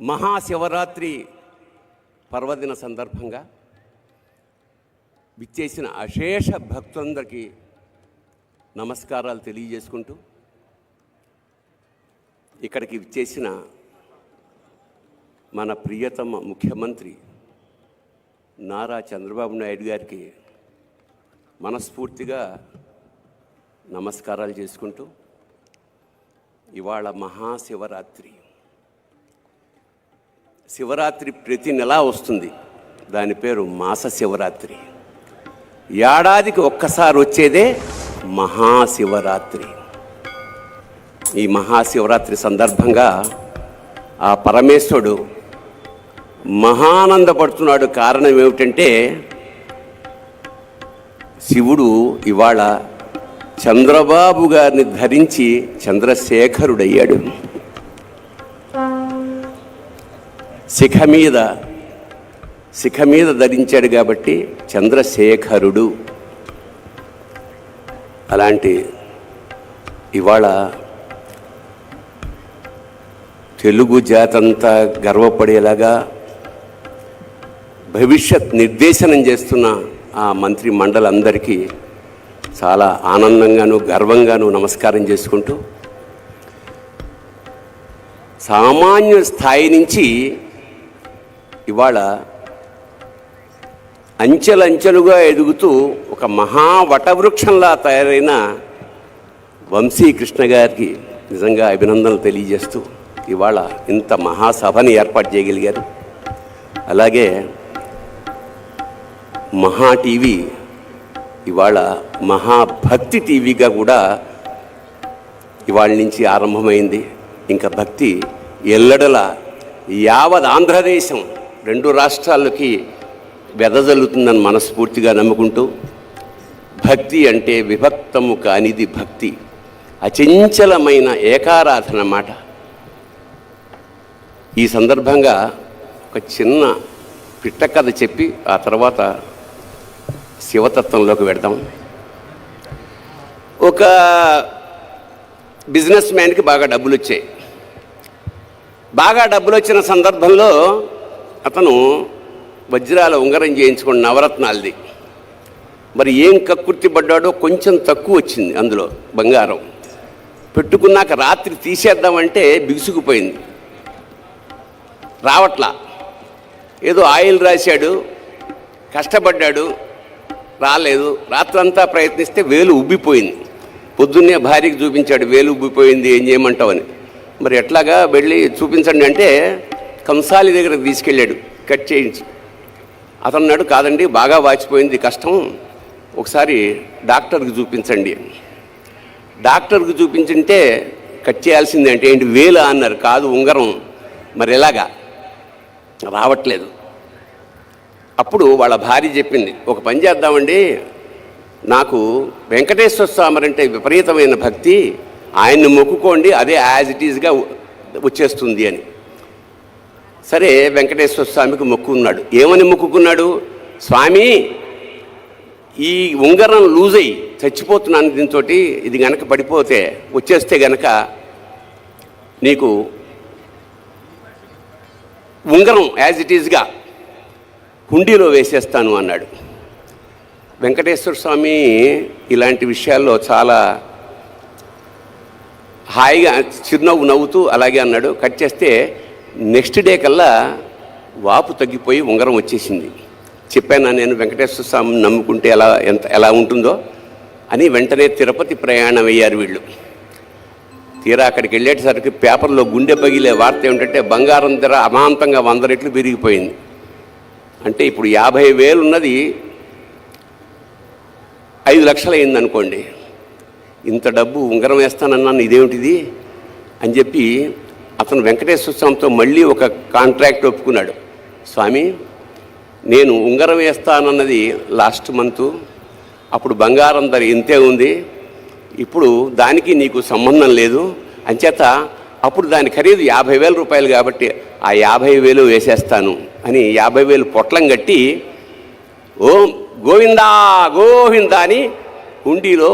మహాశివరాత్రి పర్వదిన సందర్భంగా విచ్చేసిన అశేష భక్తులందరికీ నమస్కారాలు తెలియజేసుకుంటూ, ఇక్కడికి విచ్చేసిన మన ప్రియతమ ముఖ్యమంత్రి నారా చంద్రబాబు నాయుడు గారికి మనస్ఫూర్తిగా నమస్కారాలు చేసుకుంటూ, ఇవాళ మహాశివరాత్రి. శివరాత్రి ప్రతి నెలా వస్తుంది. దాని పేరు మాస శివరాత్రి. ఏడాదికి ఒక్కసారి వచ్చేదే మహాశివరాత్రి. ఈ మహాశివరాత్రి సందర్భంగా ఆ పరమేశ్వరుడు మహానందపడుతున్నాడు. కారణం ఏమిటంటే, శివుడు ఇవాళ చంద్రబాబు గారిని ధరించి చంద్రశేఖరుడయ్యాడు. శిఖ మీద ధరించాడు కాబట్టి చంద్రశేఖరుడు. అలాంటి ఇవాళ తెలుగు జాతంతా గర్వపడేలాగా భవిష్యత్ నిర్దేశనం చేస్తున్న ఆ మంత్రి మండలందరికీ చాలా ఆనందంగాను గర్వంగాను నమస్కారం చేసుకుంటూ, సామాన్య స్థాయి నుంచి ఇవాళ అంచెలంచెలుగా ఎదుగుతూ ఒక మహావటవృక్షంలా తయారైన వంశీకృష్ణ గారికి నిజంగా అభినందనలు తెలియజేస్తూ, ఇవాళ ఇంత మహాసభని ఏర్పాటు చేయగలిగారు. అలాగే మహా టీవీ ఇవాళ మహాభక్తి టీవీగా కూడా ఇవాళ నుంచి ఆరంభమైంది. ఇంకా భక్తి ఎల్లడల యావత్ ఆంధ్రదేశం 2 రాష్ట్రాలకి వెదజల్లుతుందని మనస్ఫూర్తిగా నమ్ముకుంటూ, భక్తి అంటే విభక్తము కానిది భక్తి, అచంచలమైన ఏకారాధన మాట. ఈ సందర్భంగా ఒక చిన్న పిట్టకథ చెప్పి ఆ తర్వాత శివతత్వంలోకి వెడదాం. ఒక బిజినెస్ మ్యాన్కి బాగా డబ్బులు వచ్చాయి. బాగా డబ్బులు వచ్చిన సందర్భంలో అతను వజ్రాల ఉంగరం చేయించుకుని నవరత్నాలది. మరి ఏం కక్కుర్తి పడ్డాడో, కొంచెం తక్కువ వచ్చింది అందులో బంగారం. పెట్టుకున్నాక రాత్రి తీసేద్దామంటే బిగుసుకుపోయింది, రావట్లా. ఏదో ఆయిల్ రాశాడు, కష్టపడ్డాడు, రాలేదు. రాత్రంతా ప్రయత్నిస్తే వేలు ఉబ్బిపోయింది. పొద్దున్నే భార్యకి చూపించాడు, వేలు ఉబ్బిపోయింది, ఏం చేయమంటావని. మరి ఎట్లాగా వెళ్ళి చూపించండి అంటే కంసాలి దగ్గరకు తీసుకెళ్ళాడు కట్ చేయించి. అతను అన్నాడు, కాదండి బాగా వాచిపోయింది, కష్టం, ఒకసారి డాక్టర్కి చూపించండి. డాక్టర్కి చూపించుంటే కట్ చేయాల్సిందే అంటే ఏంటి వేలు అన్నారు. కాదు ఉంగరం. మరి ఎలాగా రావట్లేదు. అప్పుడు వాళ్ళ భార్య చెప్పింది, ఒక పని చేద్దామండి, నాకు వెంకటేశ్వర స్వామి అంటే విపరీతమైన భక్తి, ఆయన్ని మొక్కుకోండి, అదే యాజ్ ఇట్ ఈజ్గా వచ్చేస్తుంది అని. సరే వెంకటేశ్వర స్వామికి మొక్కుకున్నాడు. ఏమని మొక్కుకున్నాడు? స్వామి, ఈ ఉంగరం లూజ్ అయ్యి చచ్చిపోతున్నాను, దీంతో ఇది గనక పడిపోతే వచ్చేస్తే గనక నీకు ఉంగరం యాజ్ ఇట్ ఈజ్గా హుండీలో వేసేస్తాను అన్నాడు. వెంకటేశ్వర స్వామి ఇలాంటి విషయాల్లో చాలా హాయిగా చిరునవ్వు నవ్వుతూ అలాగే అన్నాడు. కట్ చేస్తే నెక్స్ట్ డే కల్లా వాపు తగ్గిపోయి ఉంగరం వచ్చేసింది. చెప్పాను నేను వెంకటేశ్వర స్వామిని నమ్ముకుంటే ఎలా ఉంటుందో అని. వెంటనే తిరుపతి ప్రయాణం అయ్యారు వీళ్ళు. తీరా అక్కడికి వెళ్ళేటసరికి పేపర్లో గుండె పగిలే వార్త ఏమిటంటే, బంగారం ధర అమాంతంగా 100 రెట్లు పెరిగిపోయింది. అంటే ఇప్పుడు 50,000 ఉన్నది 5 లక్షలు అయింది అనుకోండి. ఇంత డబ్బు ఉంగరం వేస్తానన్నాను, ఇదేమిటిది అని చెప్పి అతను వెంకటేశ్వర స్వామితో మళ్ళీ ఒక కాంట్రాక్ట్ ఒప్పుకున్నాడు. స్వామి, నేను ఉంగరం వేస్తానన్నది లాస్ట్ మంత్, అప్పుడు బంగారం ధర ఇంతే ఉంది, ఇప్పుడు దానికి నీకు సంబంధం లేదు, అంచేత అప్పుడు దాని ఖరీదు 50,000 రూపాయలు కాబట్టి ఆ 50,000 వేసేస్తాను అని 50,000 పొట్లం కట్టి ఓం గోవిందా గోవిందా అని హుండీలో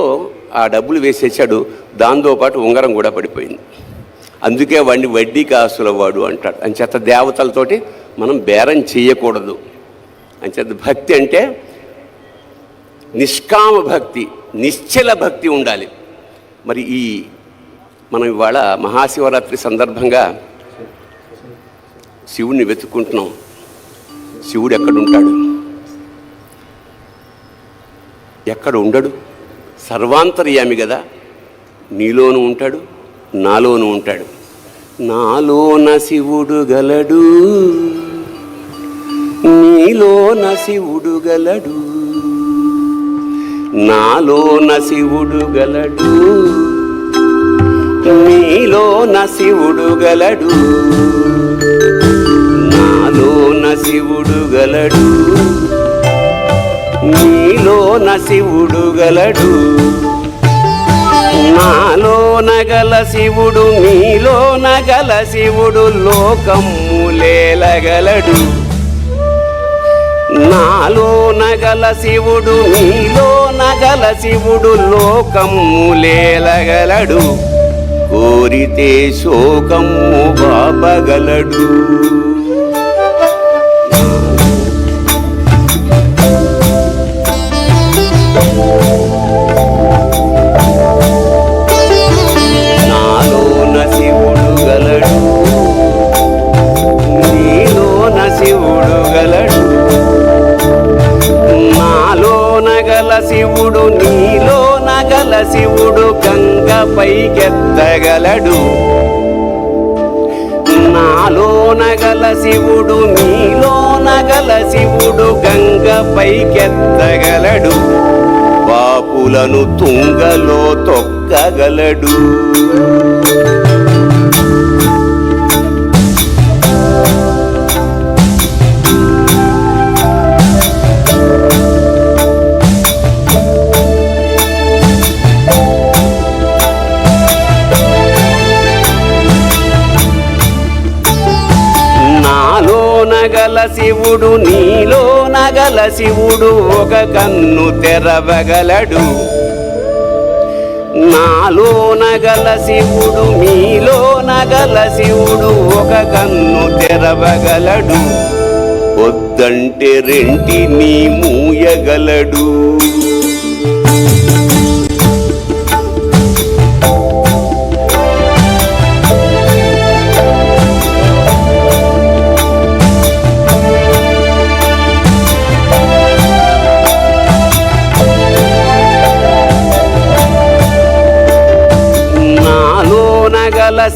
ఆ డబ్బులు వేసేసాడు. దాంతోపాటు ఉంగరం కూడా పడిపోయింది. అందుకే వాడిని వడ్డీ కాసుల వాడు అంటాడు. అంచేత దేవతలతోటి మనం బేరం చేయకూడదు. అంచేత భక్తి అంటే నిష్కామ భక్తి, నిశ్చల భక్తి ఉండాలి. మరి మనం ఇవాళ మహాశివరాత్రి సందర్భంగా శివుడిని వెతుక్కుంటున్నాం. శివుడు ఎక్కడుంటాడు? ఎక్కడ ఉండడు? సర్వాంతర్యామి కదా. నీలోనూ ఉంటాడు, నాలోనూ ఉంటాడు. నాలోన శివుడు గలడు, నీలోన శివుడు గలడు. నాలోన శివుడు గలడు, నీలోన శివుడు గలడు. నాలోన శివుడు గలడు, నీలోన శివుడు గలడు. నాలోన గల శివుడు, నీలోన గల శివుడు లోకములేలగలడు. నాలోన గల శివుడు, నీలోన గల శివుడు లోకములేలగలడు. కోరితే శోకము బాపగలడు. నాలోన శివుడు గలడు, నీలోన శివుడు గలడు. నాలోన గల శివుడు, నీలోన గల శివుడు గంగ పైకెత్తగలడు. నాలోన గల శివుడు, నీలోన గల శివుడు గంగ పైకెత్తగలడు. పాపులను తుంగలో తొక్కగలడు. గల శివుడు, నీలోన గల శివుడు ఒక కన్ను తెరవగలడు. నాలోన గల శివుడు, నీలోన గల శివుడు ఒక కన్ను తెరవగలడు. వద్దంటే రెంటిని మూయగలడు.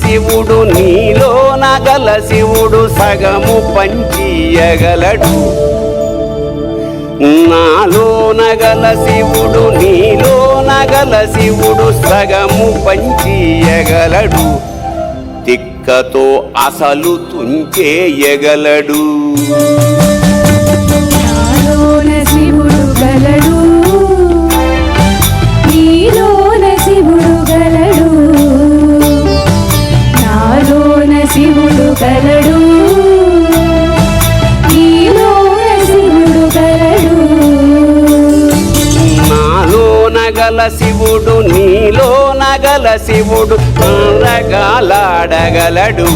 శివుడు, నీలోన గల శివుడు సగము పంచియగలడు. నాలోన గల శివుడు, నీలోన గల శివుడు సగము పంచియగలడు. తిక్కతో అసలు తుంచేయగలడు. నాలోన శివుడు గలడు, నీలోన శివుడు గలడు. నాలోన శివుడు గలడు, నీలోన శివుడు గలడు. నాలోన గల శివుడు, నీలోన గల శివుడు రగాలాడగలడు.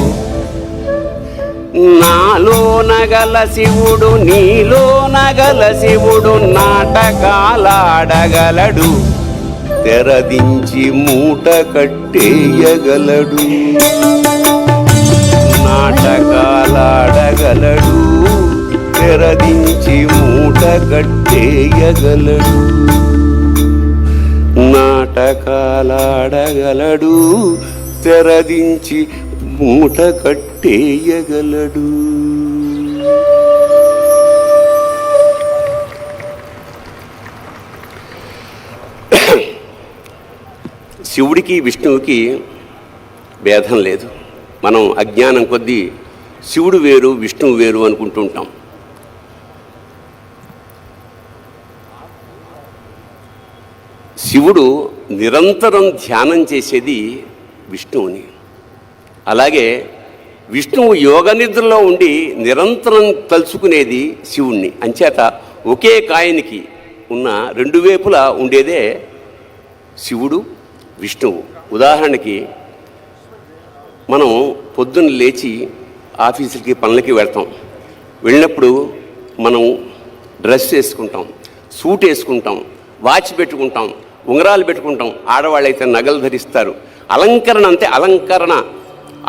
నాలోన గల శివుడు, నీలోన గల శివుడు నాటకాలాడగలడు. తెరదించి మూట కట్టేయగలడు. నాటకాలాడగలడు. తెరదించి మూట కట్టేయగలడు. నాటకాలాడగలడు. తెరదించి మూట కట్టేయగలడు. శివుడికి విష్ణువుకి భేదం లేదు. మనం అజ్ఞానం కొద్దీ శివుడు వేరు విష్ణువు వేరు అనుకుంటుంటాం. శివుడు నిరంతరం ధ్యానం చేసేది విష్ణువుని. అలాగే విష్ణువు యోగ నిద్రలో ఉండి నిరంతరం తలుచుకునేది శివుణ్ణి. అంచేత ఒకే కాయనికి ఉన్న రెండు వైపులా ఉండేదే శివుడు విష్ణువు. ఉదాహరణకి మనం పొద్దున్న లేచి ఆఫీసులకి పనులకి వెళ్తాం. వెళ్ళినప్పుడు మనం డ్రెస్ వేసుకుంటాం, సూట్ వేసుకుంటాం, వాచ్ పెట్టుకుంటాం, ఉంగరాలు పెట్టుకుంటాం. ఆడవాళ్ళైతే నగలు ధరిస్తారు. అలంకరణ అంతే.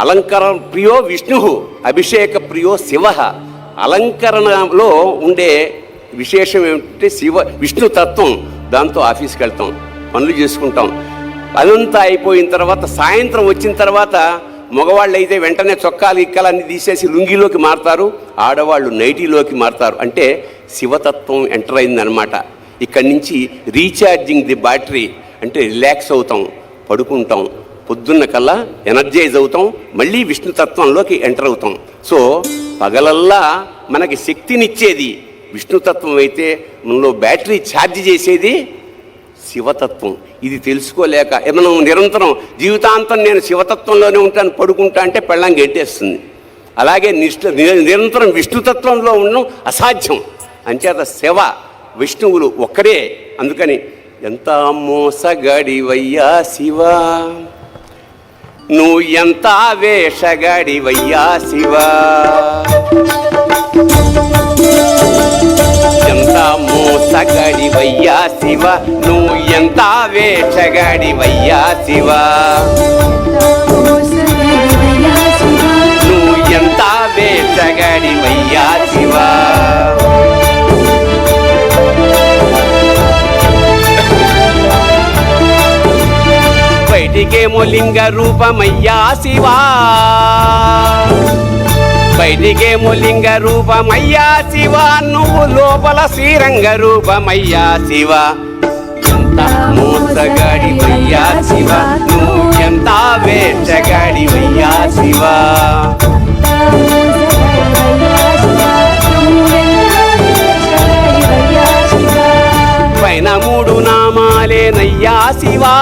అలంకరణ ప్రియో విష్ణు, అభిషేక ప్రియో శివ. అలంకరణలో ఉండే విశేషం ఏమిటంటే విష్ణు తత్వం. దాంతో ఆఫీస్కి వెళ్తాం, పనులు చేసుకుంటాం. అదంతా అయిపోయిన తర్వాత సాయంత్రం వచ్చిన తర్వాత మగవాళ్ళు అయితే వెంటనే చొక్కాలు ఇక్కలన్నీ తీసేసి లుంగిలోకి మారుతారు, ఆడవాళ్ళు నైటీలోకి మారుతారు. అంటే శివతత్వం ఎంటర్ అయిందనమాట. ఇక్కడి నుంచి రీఛార్జింగ్ ది బ్యాటరీ అంటే రిలాక్స్ అవుతాం, పడుకుంటాం. పొద్దున్న కల్లా ఎనర్జైజ్ అవుతాం, మళ్ళీ విష్ణుతత్వంలోకి ఎంటర్ అవుతాం. సో పగలల్లా మనకి శక్తినిచ్చేది విష్ణుతత్వం అయితే మనలో బ్యాటరీ ఛార్జ్ చేసేది శివతత్వం. ఇది తెలుసుకోలేక మనం నిరంతరం జీవితాంతం నేను శివతత్వంలోనే ఉంటాను, పడుకుంటా అంటే పెళ్ళం గెంటేస్తుంది. అలాగే నిరంతరం విష్ణుతత్వంలో ఉండడం అసాధ్యం. అంచేత శివ విష్ణువులు ఒక్కరే. అందుకని ఎంత మోసగాడివయ్యా శివ, నువ్వు ఎంత వేషగాడివయ్యా శివ, ఎంత మోసగాడివయ్యా శివ, నువ్వు ఎంత వేషగాడివయ్యా శివ, నువ్వు ఎంత వేషగాడివయ్యా శివ. బయటికేమో లింగ రూపమయ్యా శివా, బయటికేమో లింగ రూపమయ్యా శివ, నువ్వు లోపల శ్రీరంగ రూపమయ్యా శివ. ఎంత మోసగాడివయ్యా శివ, నువ్వు ఎంత వేషగాడివయ్యా శివ, పైన మూడు నామాలేనయ్యా శివా,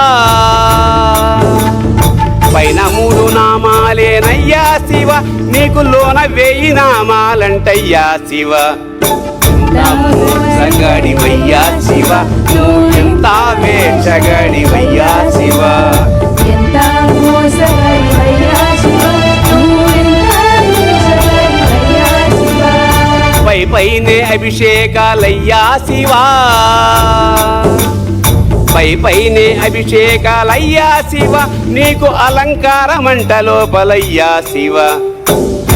పైన మూడు నామాలేనయ్యా శివ, నీకు లోన 1000 నామాలంటయ్యా శివ. ఎంత మోసగాడివయ్యా శివ, నువ్వు ఎంత వేషగాడివయ్యా శివ, ఎంత మోసగాడివయ్యా శివ, నువ్వు ఎంత వేషగాడివయ్యా శివ. పైనే అభిషేకాలయ్యా శివా, పైనే అభిషేకాలయ్యా శివ, నీకు అలంకారమంట లోపలయ్యా శివ.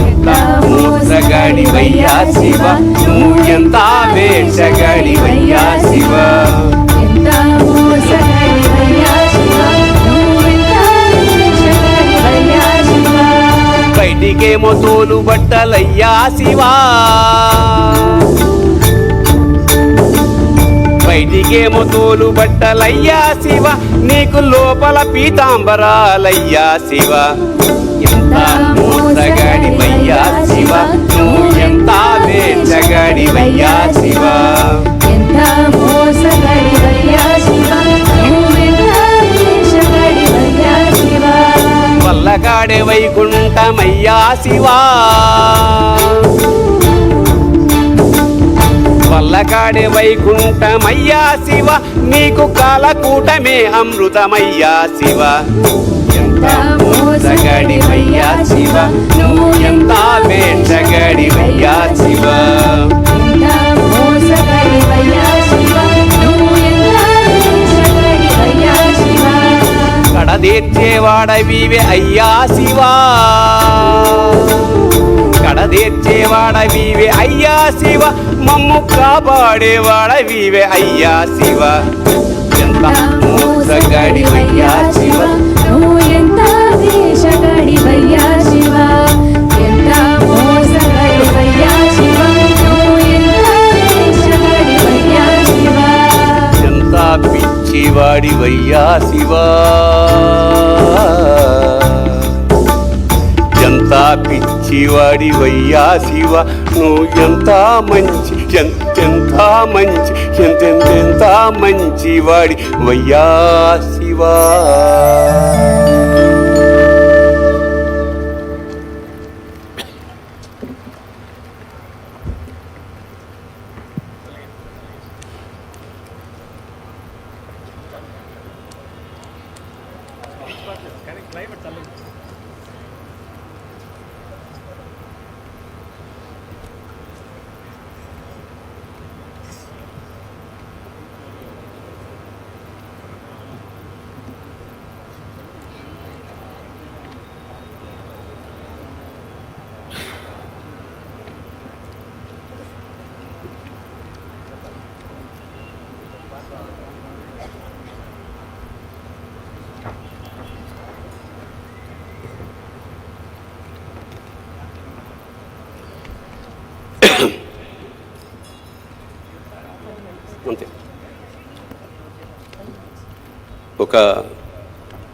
ఎంత మోసగాడివయ్యా శివ, నువ్వు ఎంత వేషగాడివయ్యా శివ, ఎంత మోసగాడివయ్యా శివ, నువ్వు ఎంత వేషగాడివయ్యా శివ. బయటికేమో తోలు బట్టలయ్యా శివా, బయటికేమో తోలు బట్టలయ్యా శివ, నీకు లోపల పీతాంబరాలయ్యా శివ. ఎంత మోసగాడివయ్యా శివ, నువ్వు ఎంత వేషగాడివయ్యా శివ, ఎంత మోసగాడివయ్యా శివ, నువ్వు ఎంత వేషగాడివయ్యా శివ. వల్లకాడే వైకుంఠమయ్యా శివా, వల్లకాడే వైకుంఠమయ్యా శివ, నీకు కాలకూటమే అమృతమయ్యా శివ. ఎంత మోసగాడివయ్యా శివ, నువ్వు ఎంత వేషగాడివయ్యా శివ, ఎంత మోసగాడివయ్యా శివ, నువ్వు ఎంత వేషగాడివయ్యా శివ. కడదీర్చేవాడవివే అయ్యా శివా, కడదీర్చేవాడవివే అయ్యా శివ, మమ్ము కాపాడేవాడవివే అయ్యా శివ. ఎంత మోసగాడివయ్యా శివ, నువ్వు ఎంత వేషగాడివయ్యా శివ, ఎంత మోసగాడివయ్యా శివ, నువ్వు ఎంత వేషగాడివయ్యా శివ. ఎంత పిచ్చివాడివయ్యా శివ, ఎంత పిచ్చివాడివయ్యా శివ, నువ్వు ఎంత మంచి ఎంతెంత మంచి ఎంతెంత మంచివాడి వయ్యా శివ.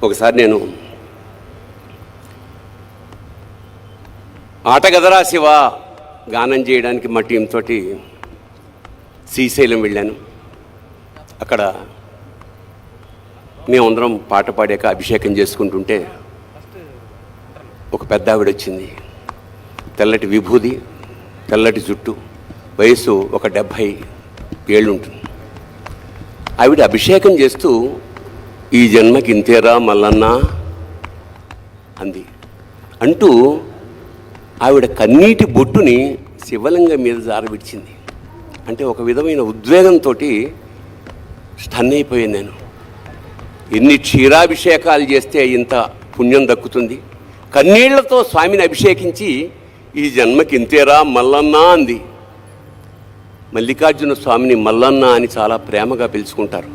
ఒకసారి నేను ఆటగదరా శివ గానం చేయడానికి మా టీంతో శ్రీశైలం వెళ్ళాను. అక్కడ మేమందరం పాట పాడాక అభిషేకం చేసుకుంటుంటే ఒక పెద్ద ఆవిడ వచ్చింది. తెల్లటి విభూది, తెల్లటి జుట్టు, వయసు ఒక 70 ఏళ్ళు ఉంటుంది. ఆవిడ అభిషేకం చేస్తూ ఈ జన్మకి ఇంతేరా మల్లన్న అంది. అంటూ ఆవిడ కన్నీటి బొట్టుని శివలింగం మీద జారవిడిచింది. అంటే ఒక విధమైన ఉద్వేగంతో స్టన్ అయిపోయాను నేను. ఎన్ని క్షీరాభిషేకాలు చేస్తే ఇంత పుణ్యం దక్కుతుంది? కన్నీళ్లతో స్వామిని అభిషేకించి ఈ జన్మకి ఇంతేరా మల్లన్న అంది. మల్లికార్జున స్వామిని మల్లన్న అని చాలా ప్రేమగా పిలుచుకుంటారు.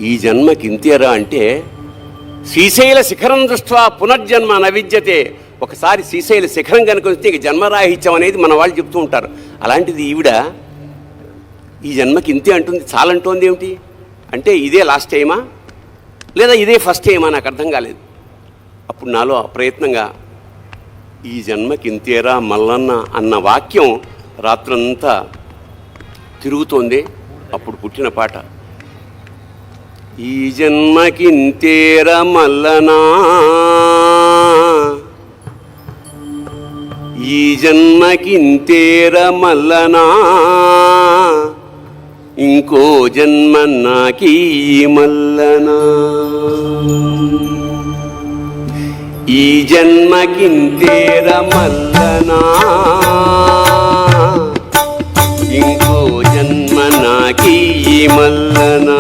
ఈ జన్మకి ఇంతేరా అంటే శ్రీశైల శిఖరం దృష్ట్యా పునర్జన్మ నవిద్యతే. ఒకసారి శ్రీశైల శిఖరం కనుక వస్తే ఇక జన్మరాహిత్యం అనేది మన వాళ్ళు చెప్తూ ఉంటారు. అలాంటిది ఈవిడ ఈ జన్మకి ఇంతే అంటుంది. చాలంటోంది ఏమిటి అంటే ఇదే లాస్ట్ టైమా లేదా ఇదే ఫస్ట్ టైమా నాకు అర్థం కాలేదు. అప్పుడు నాలో ప్రయత్నంగా ఈ జన్మకి ఇంతేరా మల్లన్న అన్న వాక్యం రాత్రంతా తిరుగుతోంది. అప్పుడు పుట్టిన పాట ఈ జన్మకి ఇంతేరా మల్లనా, ఈ జన్మకి ఇంతేరా మల్లనా, ఇంకో జన్మ నాకీ మల్లనా, ఈ జన్మకి ఇంతేరా మల్లనా, ఇంకో జన్మ నాకీ మల్లనా.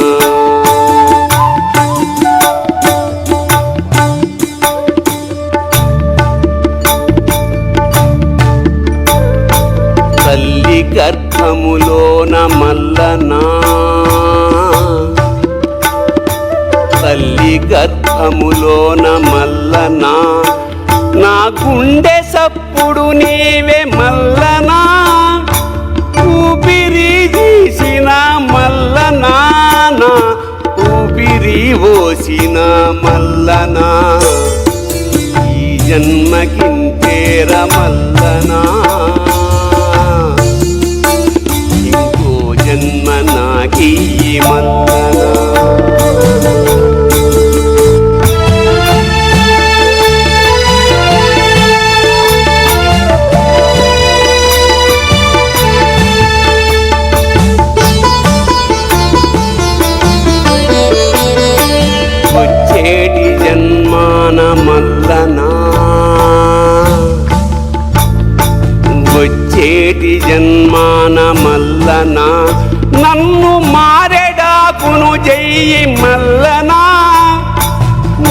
తల్లి గర్భములోన మల్లనా, తల్లి గర్భములోన మల్లనా, నా గుండె సప్పుడు నీవే మల్లనా, ఊపిరి తీసిన మల్లనా, నా ఊపిరి పోసిన మల్లనా, ఈ జన్మకింతేర మల్లనా, ఇంకో జన్మ నాకీ మల్లనా. వచ్చేటి జన్మాన మల్లనా, వచ్చేటి జన్మాన మల్లనా, నన్ను మారెడాకును చెయ్యి మల్లనా,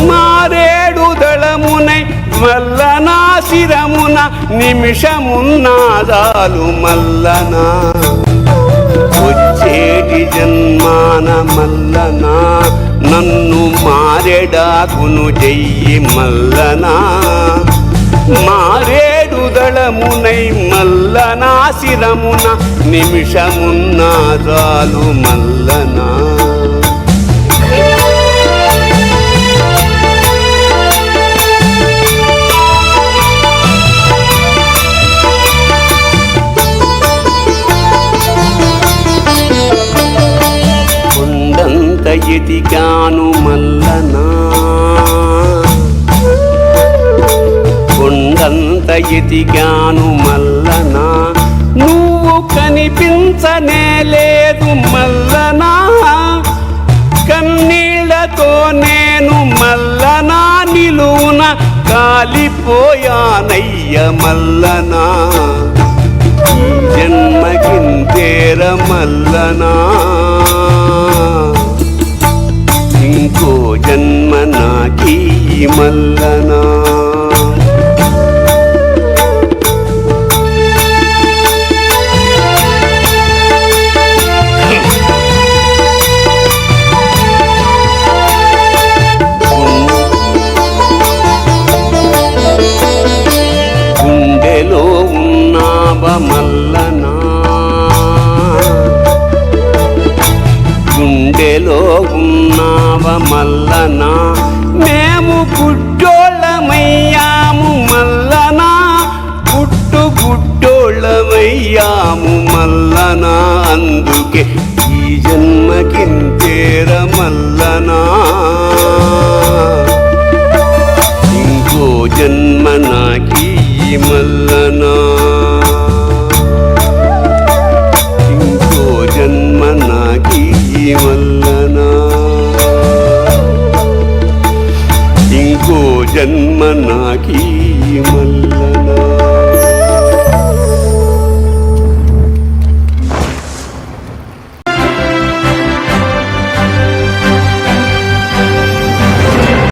మారేడు దళమునై మల్లనా, శిరమున నిమిషమున్నాదాలు మల్లనా, వచ్చేటి జన్మాన మల్లనా, నన్ను మారెడాకును చెయ్యి మల్లనా, మారేడు దళమునై మల్లనా, శిరమున నిమిషమున్నాదాలు మల్లనా. కొండంత ఎదిగాను మల్లనా, కొండంత ఎదిగాను మల్లనా, నువ్వు కనిపించనే లేదు మల్లనా, కన్నీళ్లతో నేను మల్లనా, నిలువున కాలిపోయానయ్య మల్లనా, ఈ జన్మకింతేర మల్లనా, ఇంకో జన్మ నాకీ మల్లనా. గుండెలో ఉన్నావ మల్లనా, జన్మ నాకీ మల్లనా